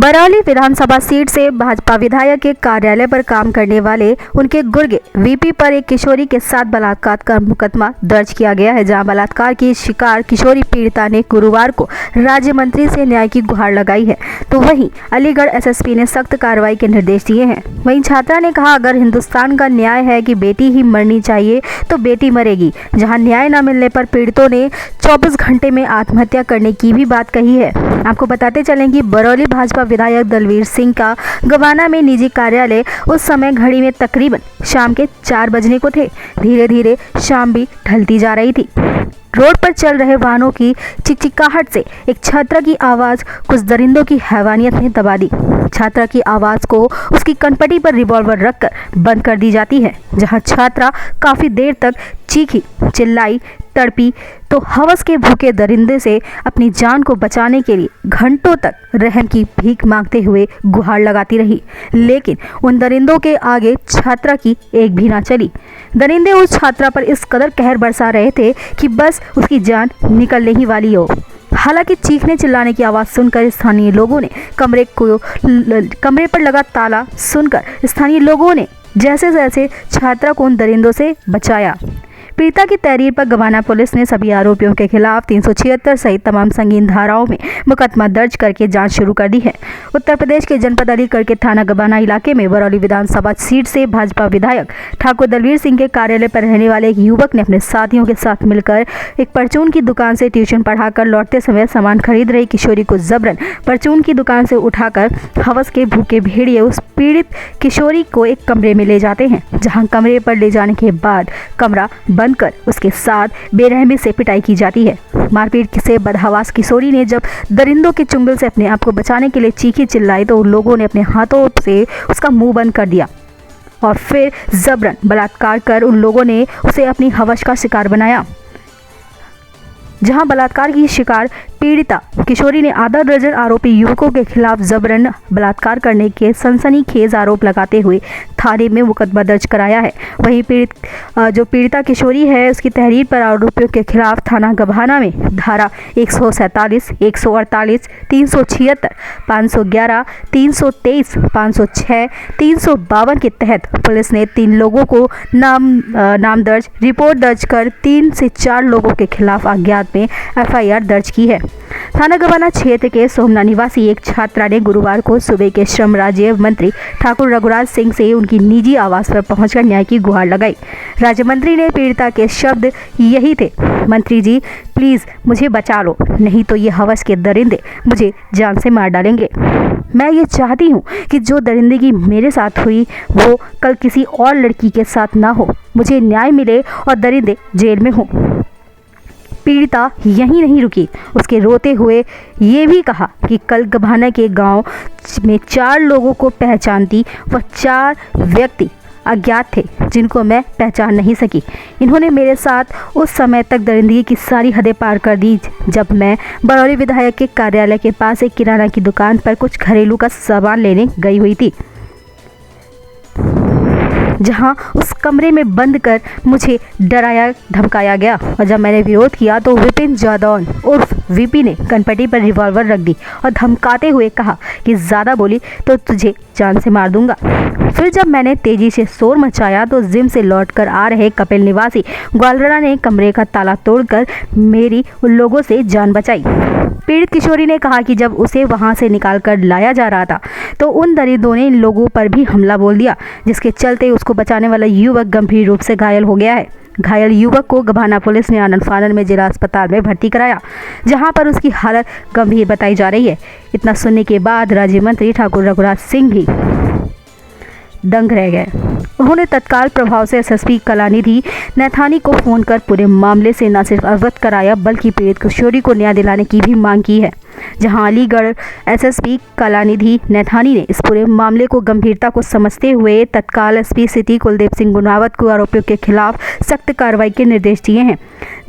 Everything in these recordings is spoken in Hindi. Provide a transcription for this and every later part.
बरौली विधानसभा सीट से भाजपा विधायक के कार्यालय पर काम करने वाले उनके गुर्गे वीपी पर एक किशोरी के साथ बलात्कार का मुकदमा दर्ज किया गया है, जहां बलात्कार की शिकार किशोरी पीड़िता ने गुरुवार को राज्य मंत्री से न्याय की गुहार लगाई है। तो वहीं अलीगढ़ एसएसपी ने सख्त कार्रवाई के निर्देश दिए हैं। वहीं छात्रा ने कहा, अगर हिंदुस्तान का न्याय है कि बेटी ही मरनी चाहिए तो बेटी मरेगी। जहाँ न्याय न मिलने पर पीड़ितों ने 24 घंटे में आत्महत्या करने की भी बात कही है। आपको बताते चलें कि बरौली भाजपा विधायक दलवीर सिंह का गवाना में निजी कार्यालय उस समय घड़ी में तकरीबन शाम के 4 बजने को थे। धीरे धीरे शाम भी ढलती जा रही थी। रोड पर चल रहे वाहनों की चिकचिकाहट से एक छात्रा की आवाज़ कुछ दरिंदों की हैवानियत ने दबा दी। छात्रा की आवाज़ को उसकी कनपटी पर रिवॉल्वर रखकर बंद कर दी जाती है। जहां छात्रा काफ़ी देर तक चीखी, चिल्लाई, तड़पी तो हवस के भूखे दरिंदे से अपनी जान को बचाने के लिए घंटों तक रहम की भीख मांगते हुए गुहार लगाती रही, लेकिन उन दरिंदों के आगे छात्रा की एक भी ना चली। दरिंदे उस छात्रा पर इस कदर कहर बरसा रहे थे कि बस उसकी जान निकलने ही वाली हो। हालांकि चीखने चिल्लाने की आवाज़ सुनकर स्थानीय लोगों ने कमरे पर लगा ताला सुनकर स्थानीय लोगों ने जैसे जैसे छात्रा को उन दरिंदों से बचाया। पीड़िता की तहरीर पर गवाना पुलिस ने सभी आरोपियों के खिलाफ 376 सहित तमाम संगीन धाराओं में मुकदमा दर्ज करके जांच शुरू कर दी है। उत्तर प्रदेश के जनपद अलीगढ़ के थाना गवाना इलाके में बरौली विधानसभा सीट से भाजपा विधायक ठाकुर दलवीर सिंह के कार्यालय पर रहने वाले एक युवक ने अपने साथियों के साथ मिलकर एक परचून की दुकान से ट्यूशन पढ़ाकर लौटते समय सामान खरीद रही किशोरी को जबरन परचून की दुकान से उठाकर हवस के भूखे भेड़िए उस पीड़ित किशोरी को एक कमरे में ले जाते हैं, जहाँ कमरे पर ले जाने के बाद कमरा बंद कर उसके साथ बेरहमी से पिटाई की जाती है। मारपीट से बदहवास किशोरी ने जब दरिंदों के चुंगल से अपने आप को बचाने के लिए चीखी चिल्लाई तो उन लोगों ने अपने हाथों से उसका मुंह बंद कर दिया और फिर जबरन बलात्कार कर उन लोगों ने उसे अपनी हवस का शिकार बनाया। जहां बलात्कार की शिकार पीड़िता किशोरी ने आधा दर्जन आरोपी युवकों के खिलाफ जबरन बलात्कार करने के सनसनीखेज आरोप लगाते हुए थाने में मुकदमा दर्ज कराया है। वहीं पीड़िता किशोरी है, उसकी तहरीर पर आरोपियों के खिलाफ थाना गभाना में धारा 147, 148, 376, 511, 323, 506, 352 के तहत पुलिस ने 3 लोगों को नाम दर्ज रिपोर्ट दर्ज कर 3 से 4 लोगों के खिलाफ अज्ञात में एफआईआर दर्ज की है। थाना गवाना क्षेत्र के सोमना निवासी एक छात्रा ने गुरुवार को सुबह के श्रम राज्य मंत्री ठाकुर रघुराज सिंह से उनकी निजी आवास पर पहुंचकर न्याय की गुहार लगाई। राज्य मंत्री ने पीड़िता के शब्द यही थे, मंत्री जी प्लीज मुझे बचा लो, नहीं तो ये हवस के दरिंदे मुझे जान से मार डालेंगे। मैं ये चाहती हूँ कि जो दरिंदगी मेरे साथ हुई वो कल किसी और लड़की के साथ ना हो। मुझे न्याय मिले और दरिंदे जेल में हों। पीड़िता यहीं नहीं रुकी, उसके रोते हुए ये भी कहा कि कल गभाना के गांव में 4 लोगों को पहचानती, वह 4 व्यक्ति अज्ञात थे जिनको मैं पहचान नहीं सकी। इन्होंने मेरे साथ उस समय तक दरिंदगी की सारी हदें पार कर दी जब मैं बरौली विधायक के कार्यालय के पास एक किराना की दुकान पर कुछ घरेलू का सामान लेने गई हुई थी, जहां उस कमरे में बंद कर मुझे डराया धमकाया गया और जब मैंने विरोध किया तो विपिन जादौन उर्फ वीपी ने कनपटी पर रिवॉल्वर रख दी और धमकाते हुए कहा कि ज़्यादा बोली तो तुझे जान से मार दूंगा। फिर जब मैंने तेजी से शोर मचाया तो जिम से लौटकर आ रहे कपिल निवासी ग्वालरा ने कमरे का ताला तोड़कर मेरी उन लोगों से जान बचाई। पीड़ित किशोरी ने कहा कि जब उसे वहां से निकाल कर लाया जा रहा था तो उन दरिंदों ने इन लोगों पर भी हमला बोल दिया, जिसके चलते उसको बचाने वाला युवक गंभीर रूप से घायल हो गया है। घायल युवक को गभाना पुलिस ने आनंद फानन में जिला अस्पताल में भर्ती कराया, जहां पर उसकी हालत गंभीर बताई जा रही है। इतना सुनने के बाद राज्य मंत्री ठाकुर रघुराज सिंह भी दंग रह गए। उन्होंने तत्काल प्रभाव से एसएसपी कलानिधि नैथानी को फोन कर पूरे मामले से न सिर्फ अवगत कराया बल्कि पीड़ित किशोरी को न्याय दिलाने की भी मांग की है। जहां अलीगढ़ एसएसपी कलानिधि नैथानी ने इस पूरे मामले को गंभीरता को समझते हुए तत्काल एसपी सिटी कुलदीप सिंह गुनावत को आरोपियों के खिलाफ सख्त कार्रवाई के निर्देश दिए हैं।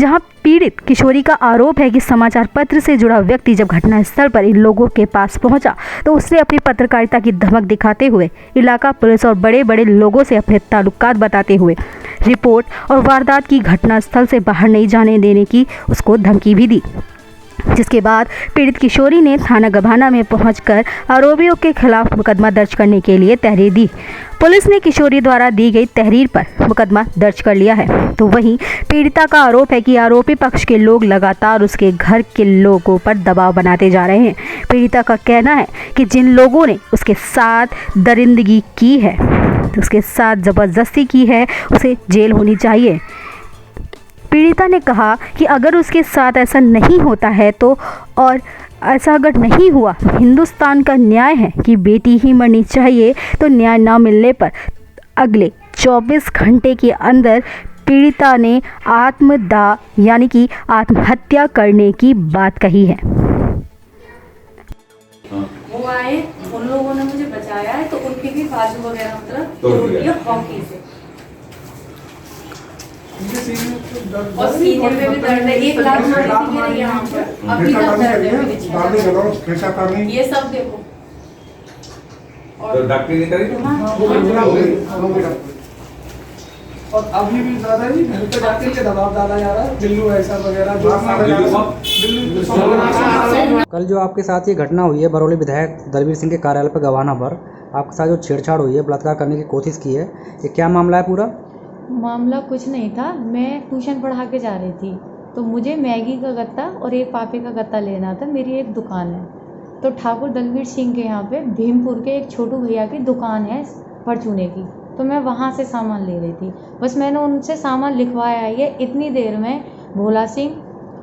जहां पीड़ित किशोरी का आरोप है कि समाचार पत्र से जुड़ा व्यक्ति जब घटनास्थल पर इन लोगों के पास पहुंचा तो उसने अपनी पत्रकारिता की धमक दिखाते हुए इलाका पुलिस और बड़े बड़े लोगों से अपने ताल्लुकात बताते हुए रिपोर्ट और वारदात की घटनास्थल से बाहर नहीं जाने देने की उसको धमकी भी दी। जिसके बाद पीड़ित किशोरी ने थाना गभाना में पहुंचकर आरोपियों के खिलाफ मुकदमा दर्ज करने के लिए तहरीर दी। पुलिस ने किशोरी द्वारा दी गई तहरीर पर मुकदमा दर्ज कर लिया है। तो वहीं पीड़िता का आरोप है कि आरोपी पक्ष के लोग लगातार उसके घर के लोगों पर दबाव बनाते जा रहे हैं। पीड़िता का कहना है कि जिन लोगों ने उसके साथ दरिंदगी की है, उसके साथ ज़बरदस्ती की है, उसे जेल होनी चाहिए। पीड़िता ने कहा कि अगर उसके साथ ऐसा नहीं होता है तो और ऐसा अगर नहीं हुआ तो हिंदुस्तान का न्याय है कि बेटी ही मरनी चाहिए। तो न्याय ना मिलने पर अगले 24 घंटे के अंदर पीड़िता ने आत्मदाह यानी कि आत्महत्या करने की बात कही है। वो आए, उन लोगों ने मुझे बचाया है, तो उनके भी बाजू वगैरह मतलब तोड़ दिया हॉकी से। और सीने में भी दर्द है, 1 लाख मारी थी मेरे यहाँ पर, अभी तक दर्द है। ये सब देखो। और डॉक्टर ने करी और अभी भी दादा जी घर पे जाके के दबाव डाला जा रहा है, बिल्लू ऐसा वगैरह जो कल जो आपके साथ ये घटना हुई है बरौली विधायक दलवीर सिंह के कार्यालय पर गवाना पर आपके साथ जो छेड़छाड़ हुई है, बलात्कार करने की कोशिश की है, ये क्या मामला है? पूरा मामला कुछ नहीं था। मैं ट्यूशन पढ़ा के जा रही थी तो मुझे मैगी का गत्ता और एक पापे का गत्ता लेना था। मेरी एक दुकान है, तो ठाकुर दलवीर सिंह के यहाँ पे भीमपुर के एक छोटू भैया की दुकान है परचूने की, तो मैं वहाँ से सामान ले रही थी। बस मैंने उनसे सामान लिखवाया है। ये इतनी देर में भोला सिंह,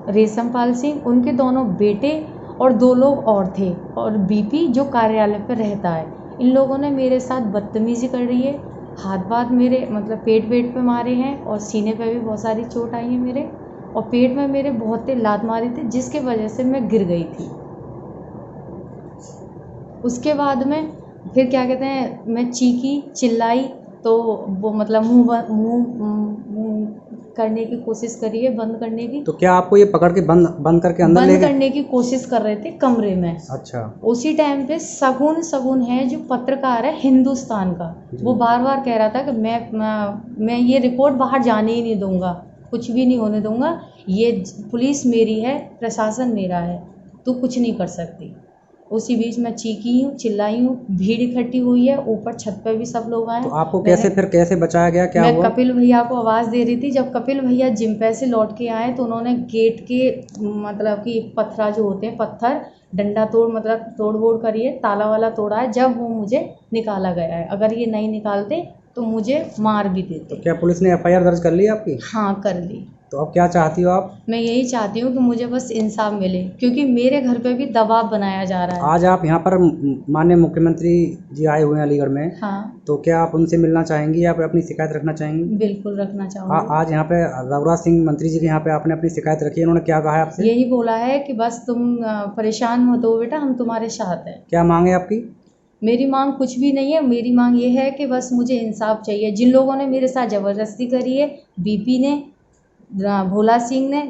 रेशमपाल सिंह, उनके दोनों बेटे और 2 लोग और थे, और बीपी जो कार्यालय पर रहता है, इन लोगों ने मेरे साथ बदतमीजी कर रही है। हाथ मेरे मतलब पेट पे मारे हैं और सीने पे भी बहुत सारी चोट आई है मेरे, और पेट में मेरे बहुत लात मारी थी, जिसके वजह से मैं गिर गई थी। उसके बाद में फिर क्या कहते हैं, मैं चीखी चिल्लाई तो वो मतलब मुंह करने की कोशिश करी है, बंद करने की। तो क्या आपको ये पकड़ के बंद करके अंदर ले गए? करने की कोशिश कर रहे थे कमरे में। अच्छा। उसी टाइम पे सगुन है जो पत्रकार है हिंदुस्तान का, वो बार कह रहा था कि मैं ये रिपोर्ट बाहर जाने ही नहीं दूंगा, कुछ भी नहीं होने दूंगा, ये पुलिस मेरी है, प्रशासन मेरा है, तू कुछ नहीं कर सकती। उसी बीच मैं चीखी हूँ, चिल्लाई हूँ, भीड़ इकट्ठी हुई है, ऊपर छत पे भी सब लोग आए। तो आपको कैसे बचाया गया? क्या मैं हुआ? कपिल भैया को आवाज़ दे रही थी। जब कपिल भैया जिम पे से लौट के आए तो उन्होंने गेट के मतलब कि पत्थर जो होते हैं, पत्थर डंडा तोड़ वोड़ करिए, ताला वाला तोड़ा है, जब वो मुझे निकाला गया है। अगर ये नहीं निकालते तो मुझे मार भी देते। तो क्या पुलिस ने FIR दर्ज कर ली आपकी? हाँ, कर ली। तो अब क्या चाहती हो आप? मैं यही चाहती हूँ कि मुझे बस इंसाफ मिले, क्योंकि मेरे घर पे भी दबाव बनाया जा रहा है। आज आप यहाँ पर माननीय मुख्यमंत्री जी आए हुए हैं अलीगढ़ में। हाँ। तो क्या आप उनसे मिलना चाहेंगी या फिर अपनी शिकायत रखना चाहेंगी? बिल्कुल रखना चाहूँगी। आज यहाँ पे रघुराज सिंह मंत्री जी के यहाँ पे आपने अपनी शिकायत रखी है, उन्होंने क्या कहा है आपसे? यही बोला है कि बस तुम परेशान मत हो बेटा, हम तुम्हारे साथ हैं। क्या मांग है आपकी? मेरी मांग कुछ भी नहीं है। मेरी मांग ये है कि बस मुझे इंसाफ चाहिए। जिन लोगों ने मेरे साथ ज़बरदस्ती करी है, बीपी ने, भोला सिंह ने,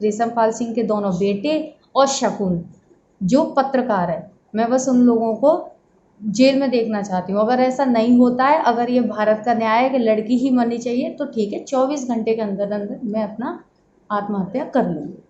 रेशमपाल सिंह के दोनों बेटे और शकुन जो पत्रकार है, मैं बस उन लोगों को जेल में देखना चाहती हूँ। अगर ऐसा नहीं होता है, अगर ये भारत का न्याय है कि लड़की ही मरनी चाहिए, तो ठीक है, 24 घंटे के अंदर मैं अपना आत्महत्या कर लूँगी।